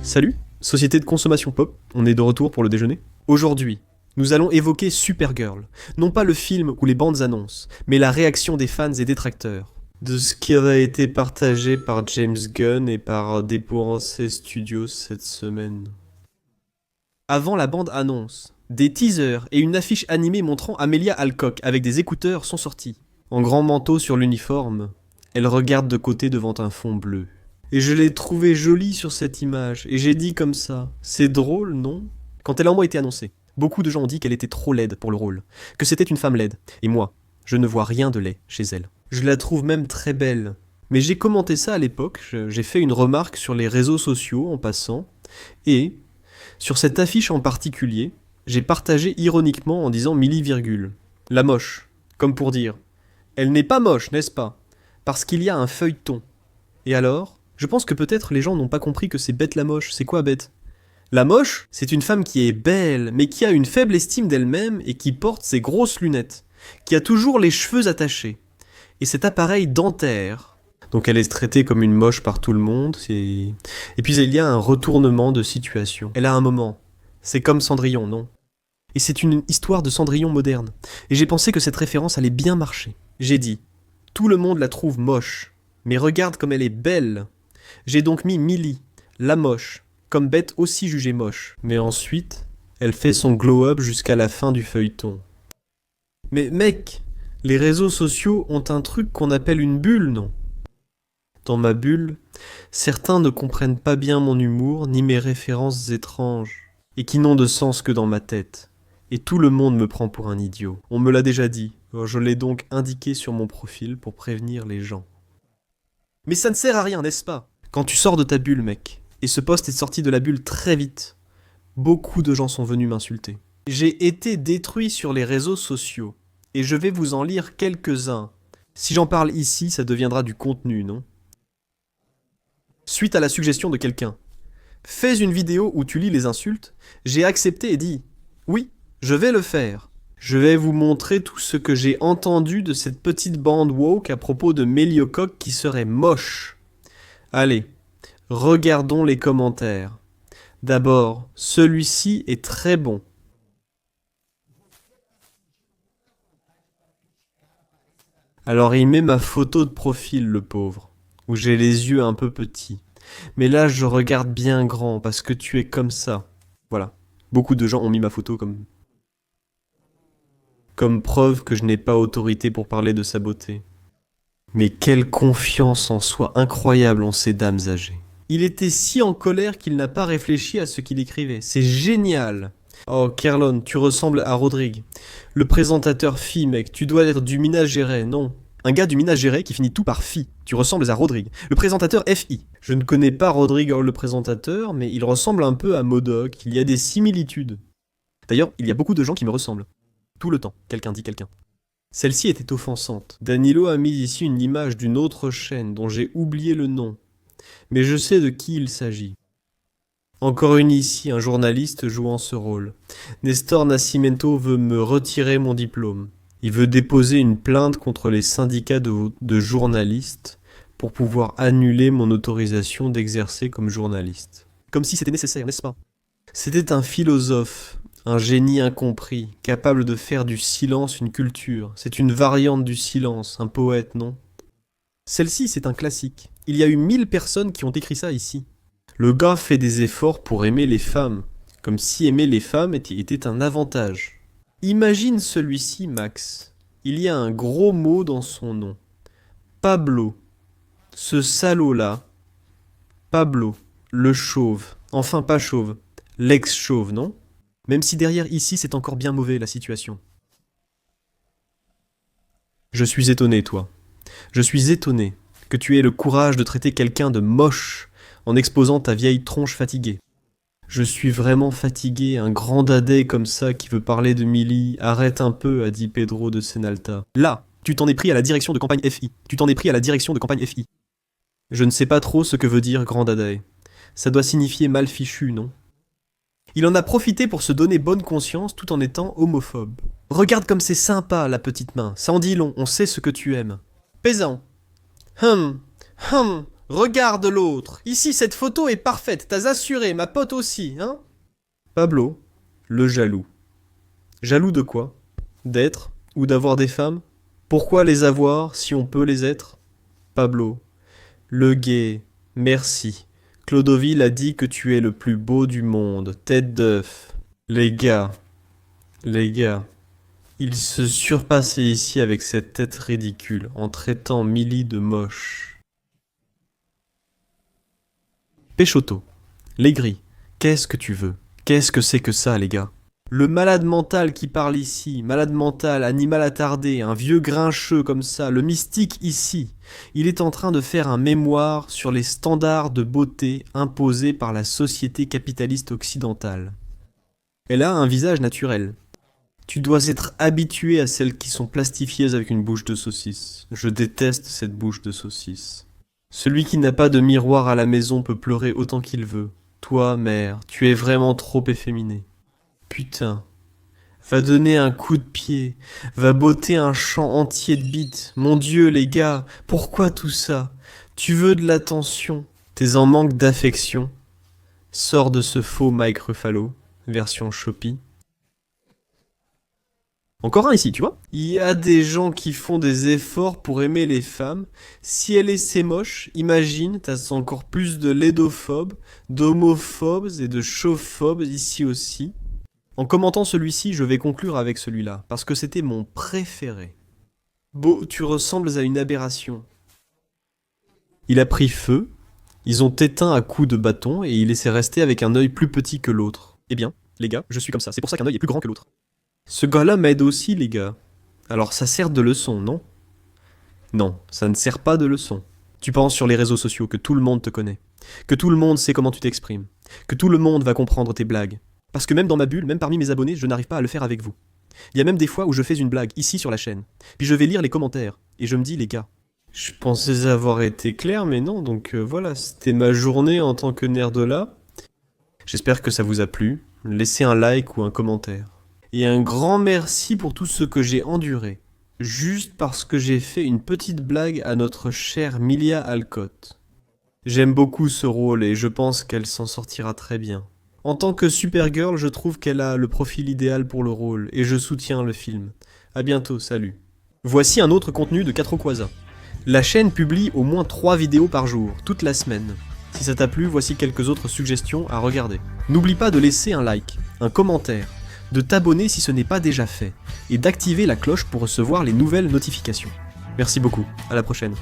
Salut, société de consommation pop, on est de retour pour le déjeuner. Aujourd'hui, nous allons évoquer Supergirl, non pas le film ou les bandes annonces, mais la réaction des fans et détracteurs. De ce qui a été partagé par James Gunn et par Desperancé Studios cette semaine. Avant la bande annonce, des teasers et une affiche animée montrant Amelia Alcock avec des écouteurs sont sortis. En grand manteau sur l'uniforme, elle regarde de côté devant un fond bleu. Et je l'ai trouvée jolie sur cette image, et j'ai dit comme ça, c'est drôle, non? Quand elle a en moi été annoncée, beaucoup de gens ont dit qu'elle était trop laide pour le rôle, que c'était une femme laide, et moi, je ne vois rien de laid chez elle. Je la trouve même très belle. Mais j'ai commenté ça à l'époque, j'ai fait une remarque sur les réseaux sociaux en passant, et, sur cette affiche en particulier, j'ai partagé ironiquement en disant milli-virgule. La moche, comme pour dire, elle n'est pas moche, n'est-ce pas? Parce qu'il y a un feuilleton. Et alors? Je pense que peut-être les gens n'ont pas compris que c'est Bête la moche. C'est quoi Bête? La moche, c'est une femme qui est belle, mais qui a une faible estime d'elle-même et qui porte ses grosses lunettes, qui a toujours les cheveux attachés, et cet appareil dentaire. Donc elle est traitée comme une moche par tout le monde, et puis il y a un retournement de situation. Elle a un moment. C'est comme Cendrillon, non? Et c'est une histoire de Cendrillon moderne. Et j'ai pensé que cette référence allait bien marcher. J'ai dit, tout le monde la trouve moche, mais regarde comme elle est belle. J'ai donc mis Millie, la moche, comme Bête aussi jugée moche. Mais ensuite, elle fait son glow-up jusqu'à la fin du feuilleton. Mais mec, les réseaux sociaux ont un truc qu'on appelle une bulle, non? Dans ma bulle, certains ne comprennent pas bien mon humour ni mes références étranges, et qui n'ont de sens que dans ma tête. Et tout le monde me prend pour un idiot. On me l'a déjà dit, je l'ai donc indiqué sur mon profil pour prévenir les gens. Mais ça ne sert à rien, n'est-ce pas? Quand tu sors de ta bulle, mec, et ce post est sorti de la bulle très vite, beaucoup de gens sont venus m'insulter. J'ai été détruit sur les réseaux sociaux, et je vais vous en lire quelques-uns. Si j'en parle ici, ça deviendra du contenu, non? Suite à la suggestion de quelqu'un, fais une vidéo où tu lis les insultes, j'ai accepté et dit, oui, je vais le faire. Je vais vous montrer tout ce que j'ai entendu de cette petite bande woke à propos de Méliocoque qui serait moche. Allez, regardons les commentaires. D'abord, celui-ci est très bon. Alors il met ma photo de profil, le pauvre, où j'ai les yeux un peu petits. Mais là, je regarde bien grand, parce que tu es comme ça. Voilà. Beaucoup de gens ont mis ma photo comme preuve que je n'ai pas autorité pour parler de sa beauté. Mais quelle confiance en soi incroyable ont ces dames âgées. Il était si en colère qu'il n'a pas réfléchi à ce qu'il écrivait. C'est génial. Oh, Kerlon, tu ressembles à Rodrigue. Le présentateur Phi, mec, tu dois être du Minas Gerais, non. Un gars du Minas Gerais qui finit tout par Phi. Tu ressembles à Rodrigue. Le présentateur FI. Je ne connais pas Rodrigue le présentateur, mais il ressemble un peu à Modoc. Il y a des similitudes. D'ailleurs, il y a beaucoup de gens qui me ressemblent. Tout le temps, quelqu'un dit quelqu'un. Celle-ci était offensante. Danilo a mis ici une image d'une autre chaîne dont j'ai oublié le nom. Mais je sais de qui il s'agit. Encore une ici, un journaliste jouant ce rôle. Nestor Nascimento veut me retirer mon diplôme. Il veut déposer une plainte contre les syndicats de journalistes pour pouvoir annuler mon autorisation d'exercer comme journaliste. Comme si c'était nécessaire, n'est-ce pas? C'était un philosophe. Un génie incompris, capable de faire du silence une culture. C'est une variante du silence, un poète, non? Celle-ci, c'est un classique. Il y a eu 1000 personnes qui ont écrit ça ici. Le gars fait des efforts pour aimer les femmes, comme si aimer les femmes était un avantage. Imagine celui-ci, Max. Il y a un gros mot dans son nom. Pablo. Ce salaud-là. Pablo. Le chauve. Enfin, pas chauve. L'ex-chauve, non? Même si derrière ici c'est encore bien mauvais la situation. Je suis étonné, toi. Je suis étonné que tu aies le courage de traiter quelqu'un de moche en exposant ta vieille tronche fatiguée. Je suis vraiment fatigué, un grand dadais comme ça qui veut parler de Millie. Arrête un peu, a dit Pedro de Senalta. Là, tu t'en es pris à la direction de campagne FI. Tu t'en es pris à la direction de campagne FI. Je ne sais pas trop ce que veut dire grand dadaï. Ça doit signifier mal fichu, non? Il en a profité pour se donner bonne conscience tout en étant homophobe. Regarde comme c'est sympa, la petite main. Ça en dit long, on sait ce que tu aimes. Paysan. Regarde l'autre. Ici, cette photo est parfaite. T'as assuré, ma pote aussi, hein? Pablo, le jaloux. Jaloux de quoi? D'être ou d'avoir des femmes? Pourquoi les avoir si on peut les être? Pablo, le gay, merci. Clodovil a dit que tu es le plus beau du monde, tête d'œuf. Les gars, il se surpassait ici avec cette tête ridicule en traitant Milly de moche. Péchoto, les gris, qu'est-ce que tu veux? Qu'est-ce que c'est que ça, les gars? Le malade mental qui parle ici, malade mental, animal attardé, un vieux grincheux comme ça, le mystique ici, il est en train de faire un mémoire sur les standards de beauté imposés par la société capitaliste occidentale. Elle a un visage naturel. Tu dois être habitué à celles qui sont plastifiées avec une bouche de saucisse. Je déteste cette bouche de saucisse. Celui qui n'a pas de miroir à la maison peut pleurer autant qu'il veut. Toi, mère, tu es vraiment trop efféminée. Putain. Va donner un coup de pied. Va botter un champ entier de bites. Mon Dieu, les gars, pourquoi tout ça? Tu veux de l'attention. T'es en manque d'affection. Sors de ce faux Mike Ruffalo, version Shopee. Encore un ici, tu vois? Il y a des gens qui font des efforts pour aimer les femmes. Si elle est c'est moche, imagine, t'as encore plus de laidophobes, d'homophobes et de chauphobes ici aussi. En commentant celui-ci, je vais conclure avec celui-là, parce que c'était mon préféré. Beau, tu ressembles à une aberration. Il a pris feu, ils ont éteint à coups de bâton et il laissait rester avec un œil plus petit que l'autre. Eh bien, les gars, je suis comme ça, c'est pour ça qu'un œil est plus grand que l'autre. Ce gars-là m'aide aussi, les gars. Alors ça sert de leçon, non? Non, ça ne sert pas de leçon. Tu penses sur les réseaux sociaux que tout le monde te connaît, que tout le monde sait comment tu t'exprimes, que tout le monde va comprendre tes blagues. Parce que même dans ma bulle, même parmi mes abonnés, je n'arrive pas à le faire avec vous. Il y a même des fois où je fais une blague, ici sur la chaîne. Puis je vais lire les commentaires, et je me dis, les gars, je pensais avoir été clair, mais non, donc voilà, c'était ma journée en tant que nerdola. J'espère que ça vous a plu. Laissez un like ou un commentaire. Et un grand merci pour tout ce que j'ai enduré. Juste parce que j'ai fait une petite blague à notre chère Milia Alcott. J'aime beaucoup ce rôle et je pense qu'elle s'en sortira très bien. En tant que Supergirl, je trouve qu'elle a le profil idéal pour le rôle et je soutiens le film. A bientôt, salut. Voici un autre contenu de Quatroquaza. La chaîne publie au moins 3 vidéos par jour, toute la semaine. Si ça t'a plu, voici quelques autres suggestions à regarder. N'oublie pas de laisser un like, un commentaire, de t'abonner si ce n'est pas déjà fait, et d'activer la cloche pour recevoir les nouvelles notifications. Merci beaucoup, à la prochaine.